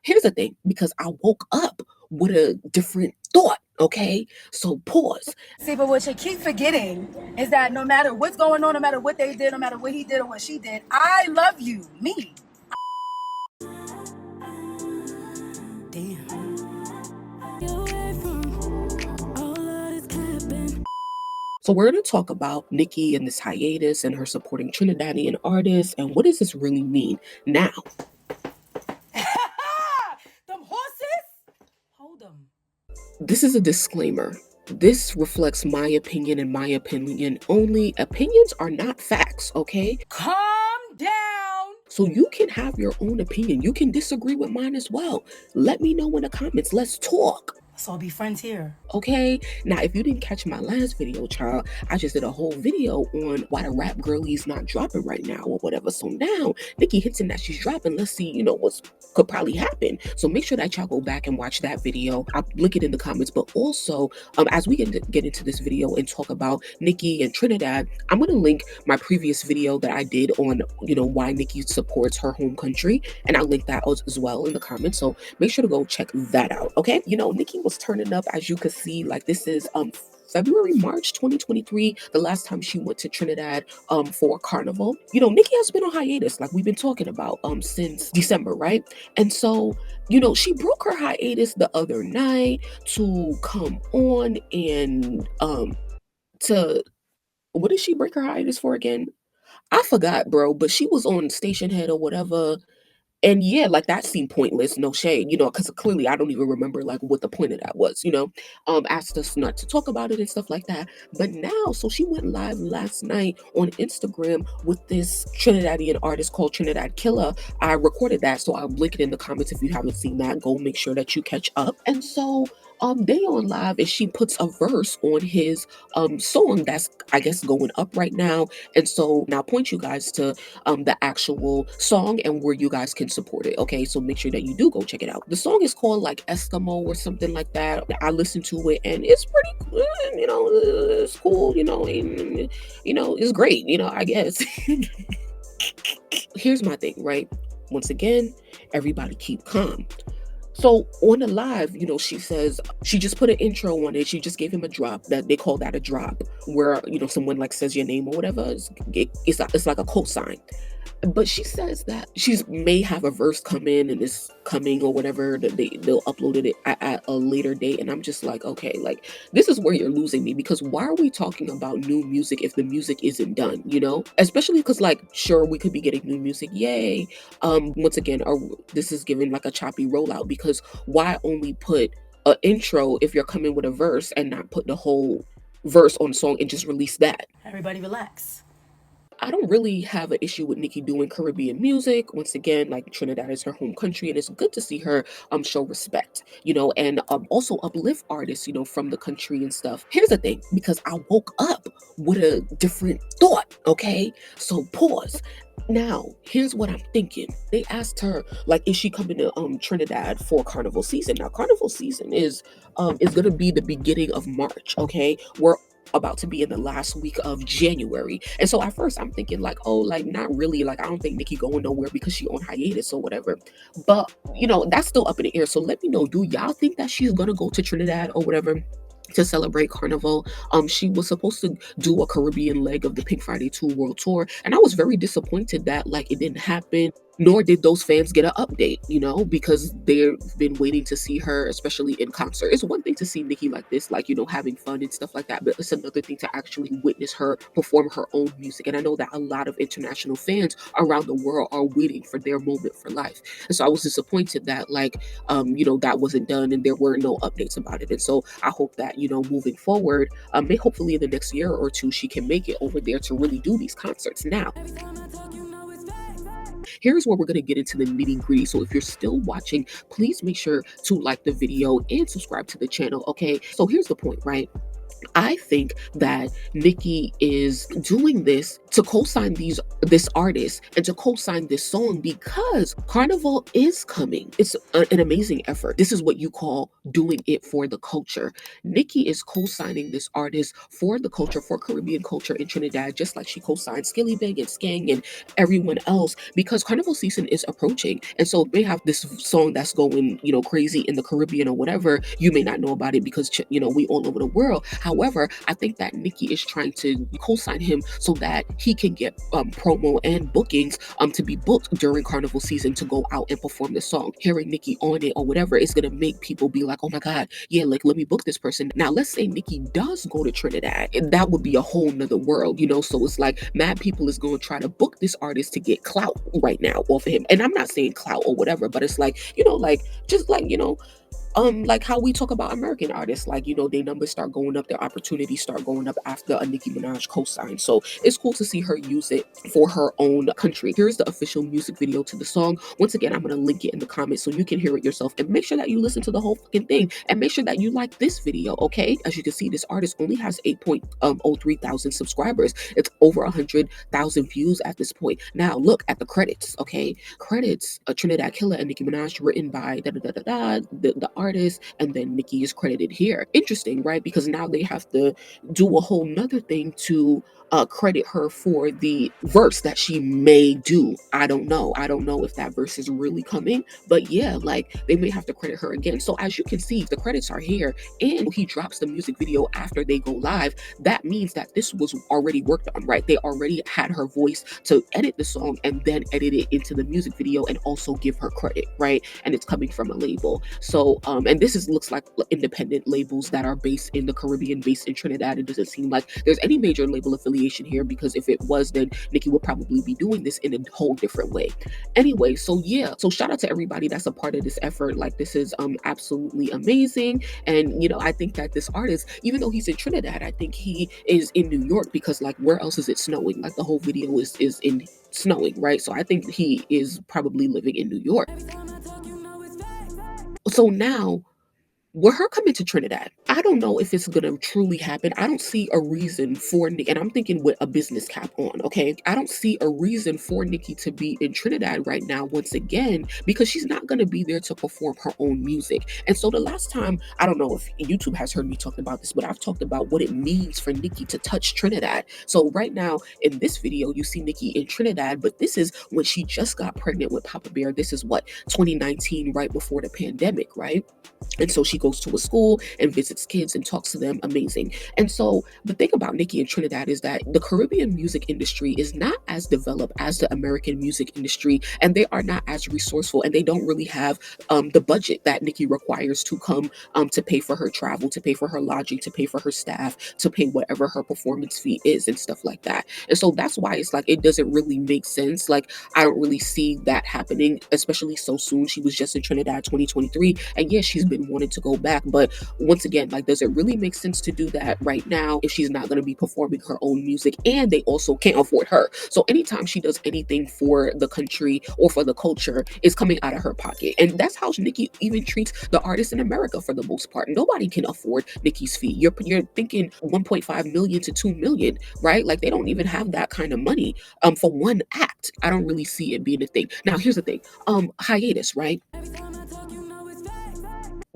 Here's the thing, because I woke up with a different thought, okay? So pause. See, but what you keep forgetting is that no matter what's going on, no matter what they did, no matter what he did or what she did, I love you, me. Damn. So we're going to talk about Nicki and this hiatus and her supporting Trinidadian artists and what does this really mean now? Them horses? Hold them. This is a disclaimer. This reflects my opinion and my opinion only. Opinions are not facts, okay? Calm down. So you can have your own opinion. You can disagree with mine as well. Let me know in the comments. Let's talk. So be friends here. Okay, now if you didn't catch my last video, child, I just did a whole video on why the rap girlie's not dropping right now or whatever. So now Nicki hinting that she's dropping. Let's see, what's could probably happen. So make sure that y'all go back and watch that video. I'll link it in the comments. But also, as we get into this video and talk about Nicki and Trinidad, I'm gonna link my previous video that I did on why Nicki supports her home country, and I'll link that as well in the comments. So make sure to go check that out. Okay, Nicki was turning up, as you could see. Like, this is February, March 2023, the last time she went to Trinidad for Carnival. Nicki has been on hiatus, like we've been talking about since December, right? And so, she broke her hiatus the other night to come on and to what did she break her hiatus for again? I forgot, bro, but she was on Station Head or whatever. And yeah, like that seemed pointless, no shade, because clearly I don't even remember like what the point of that was, asked us not to talk about it and stuff like that. But now, so she went live last night on Instagram with this Trinidadian artist called Trinidad Killer. I recorded that, so I'll link it in the comments if you haven't seen that. Go make sure that you catch up. And so they on live and she puts a verse on his song that's, I guess, going up right now. And so now point you guys to the actual song and where you guys can support it. Okay, so make sure that you do go check it out. The song is called like Eskimo or something like that. I listened to it and it's pretty good, it's cool, and, it's great, I guess. Here's my thing, right? Once again, everybody keep calm. So on the live, she says she just put an intro on it. She just gave him a drop. That they call that a drop, where someone like says your name or whatever. It's like a cosign. But she says that she may have a verse come in and is coming or whatever, that they'll upload it at a later date. And I'm just like, okay, like this is where you're losing me, because why are we talking about new music if the music isn't done, Especially because, like, sure, we could be getting new music, yay. Once again, this is giving like a choppy rollout, because why only put an intro if you're coming with a verse and not put the whole verse on the song and just release that? Everybody relax. I don't really have an issue with Nicki doing Caribbean music. Once again, like, Trinidad is her home country, and it's good to see her show respect, and also uplift artists, from the country and stuff. Here's the thing, because I woke up with a different thought, okay? So pause. Now, here's what I'm thinking. They asked her, like, is she coming to Trinidad for Carnival season? Now, Carnival season is gonna be the beginning of March, okay? We're about to be in the last week of January. And so at first I'm thinking like, oh, like not really, like I don't think Nicki going nowhere because she on hiatus or whatever. But that's still up in the air. So let me know, do y'all think that she's gonna go to Trinidad or whatever to celebrate Carnival? She was supposed to do a Caribbean leg of the Pink Friday 2 World Tour, and I was very disappointed that like it didn't happen, nor did those fans get an update, because they've been waiting to see her, especially in concert. It's one thing to see Nicki like this, like, having fun and stuff like that, but it's another thing to actually witness her perform her own music. And I know that a lot of international fans around the world are waiting for their moment for life. And so I was disappointed that like, that wasn't done and there were no updates about it. And so I hope that, moving forward, hopefully in the next year or two, she can make it over there to really do these concerts. Now, here's where we're going to get into the nitty gritty. So if you're still watching, please make sure to like the video and subscribe to the channel. Okay, so here's the point, right? I think that Nicki is doing this to co-sign this artist and to co-sign this song because Carnival is coming. It's an amazing effort. This is what you call doing it for the culture. Nicki is co-signing this artist for the culture, for Caribbean culture in Trinidad, just like she co-signed Skillybang and Skang and everyone else, because Carnival season is approaching. And so they have this song that's going, crazy in the Caribbean or whatever. You may not know about it because, we all over the world. However, I think that Nicki is trying to co-sign him so that he can get promo and bookings to be booked during Carnival season to go out and perform the song. Hearing Nicki on it or whatever is gonna make people be like, oh my god, yeah, like let me book this person. Now let's say Nicki does go to Trinidad, and that would be a whole nother world, so it's like mad people is going to try to book this artist to get clout right now off of him. And I'm not saying clout or whatever, but it's like, like just like, like how we talk about American artists, like, their numbers start going up, their opportunities start going up after a Nicki Minaj co-sign. So it's cool to see her use it for her own country. Here's the official music video to the song. Once again, I'm going to link it in the comments so you can hear it yourself, and make sure that you listen to the whole fucking thing, and make sure that you like this video, okay? As you can see, this artist only has 8.03 thousand subscribers. It's over 100,000 views at this point. Now look at the credits, okay? Credits, Trinidad Killer and Nicki Minaj, written by the artist, and then Nicki is credited here. Interesting, right? Because now they have to do a whole nother thing to credit her for the verse that she may do. I don't know if that verse is really coming, but yeah, like they may have to credit her again. So as you can see, the credits are here, and he drops the music video after they go live. That means that this was already worked on, right? They already had her voice to edit the song and then edit it into the music video and also give her credit, right? And it's coming from a label. So and this looks like independent labels that are based in the Caribbean, based in Trinidad. It doesn't seem like there's any major label affiliation here, because if it was, then Nicki would probably be doing this in a whole different way. Anyway, so yeah, so shout out to everybody that's a part of this effort. Like this is absolutely amazing. And I think that this artist, even though he's in Trinidad, I think he is in New York, because like where else is it snowing? Like the whole video is in snowing, right? So I think he is probably living in New York. So now, with her coming to Trinidad, I don't know if it's gonna truly happen. I don't see a reason for Nicki, and I'm thinking with a business cap on, okay? I don't see a reason for Nicki to be in Trinidad right now once again, because she's not gonna be there to perform her own music. And so the last time, I don't know if YouTube has heard me talk about this, but I've talked about what it means for Nicki to touch Trinidad. So right now in this video, you see Nicki in Trinidad, but this is when she just got pregnant with Papa Bear. This is what, 2019, right before the pandemic, right? And so she goes to a school and visits kids and talks to them. Amazing. And so the thing about Nicki in Trinidad is that the Caribbean music industry is not as developed as the American music industry, and they are not as resourceful, and they don't really have the budget that Nicki requires to come to pay for her travel, to pay for her lodging, to pay for her staff, to pay whatever her performance fee is and stuff like that. And so that's why it's like it doesn't really make sense. Like I don't really see that happening, especially so soon. She was just in Trinidad 2023, and yeah, she's been wanting to go back, but once again, like, does it really make sense to do that right now if she's not going to be performing her own music, and they also can't afford her? So anytime she does anything for the country or for the culture, is coming out of her pocket. And that's how Nicki even treats the artists in America for the most part. Nobody can afford Nicki's fee. You're thinking 1.5 million to 2 million, right? Like they don't even have that kind of money for one act. I don't really see it being a thing. Now here's the thing, Hiatus, right?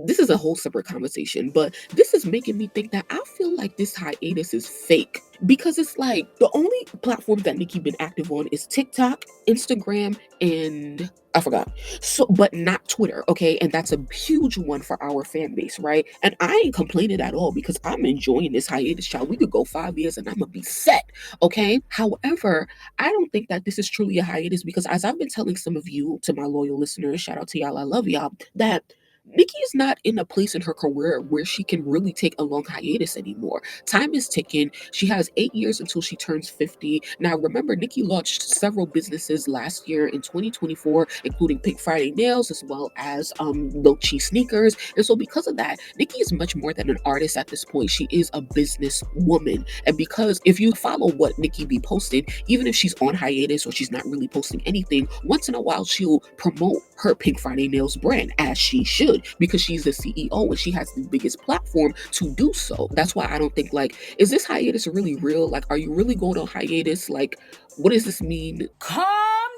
This is a whole separate conversation, but this is making me think that I feel like this hiatus is fake, because it's like the only platform that Nicki been active on is TikTok, Instagram, and I forgot. So, but not Twitter, okay? And that's a huge one for our fan base, right? And I ain't complaining at all, because I'm enjoying this hiatus, child. We could go 5 years and I'm gonna be set, okay? However, I don't think that this is truly a hiatus, because as I've been telling some of you, to my loyal listeners, shout out to y'all, I love y'all, that Nicki is not in a place in her career where she can really take a long hiatus anymore. Time is ticking. She has 8 years until she turns 50. Now, remember, Nicki launched several businesses last year in 2024, including Pink Friday Nails, as well as Low Cheese Sneakers. And so because of that, Nicki is much more than an artist at this point. She is a business woman. And because if you follow what Nicki be posting, even if she's on hiatus or she's not really posting anything, once in a while she'll promote her Pink Friday Nails brand, as she should. should, because she's the CEO and she has the biggest platform to do so. That's why I don't think, like, is this hiatus really real? Like, are you really going on hiatus? Like, what does this mean? Calm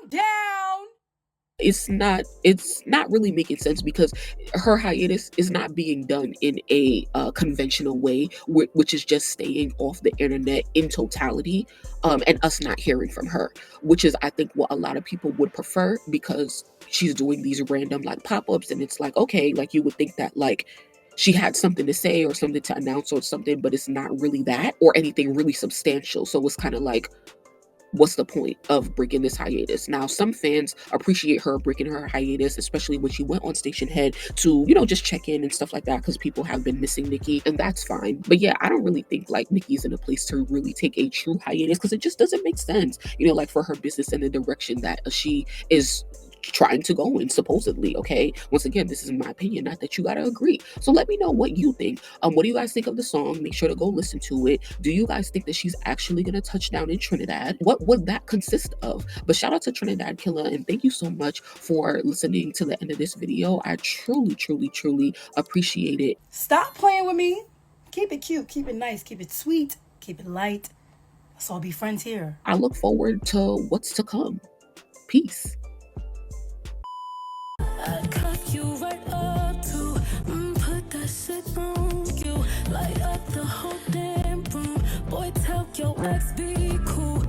down. It's not really making sense, because her hiatus is not being done in a conventional way, which is just staying off the internet in totality, and us not hearing from her, which is, I think, what a lot of people would prefer, because she's doing these random like pop-ups, and it's like, okay, like you would think that like she had something to say or something to announce or something, but it's not really that or anything really substantial. So it's kind of like, what's the point of breaking this hiatus? Now, some fans appreciate her breaking her hiatus, especially when she went on Station Head to, just check in and stuff like that, because people have been missing Nicki, and that's fine. But yeah, I don't really think like Nicki's in a place to really take a true hiatus, because it just doesn't make sense, like for her business and the direction that she is trying to go in, supposedly. Okay, once again, this is my opinion, not that you gotta agree. So let me know what you think. What do you guys think of the song? Make sure to go listen to it. Do you guys think that she's actually gonna touch down in Trinidad? What would that consist of? But shout out to Trinidad Killer, and thank you so much for listening to the end of this video. I truly, truly, truly appreciate it. Stop playing with me. Keep it cute, keep it nice, keep it sweet, keep it light. Let's all be friends here. I look forward to what's to come. Peace. I cut you right up to put that shit on you. Light up the whole damn room. Boy, tell your ex be cool.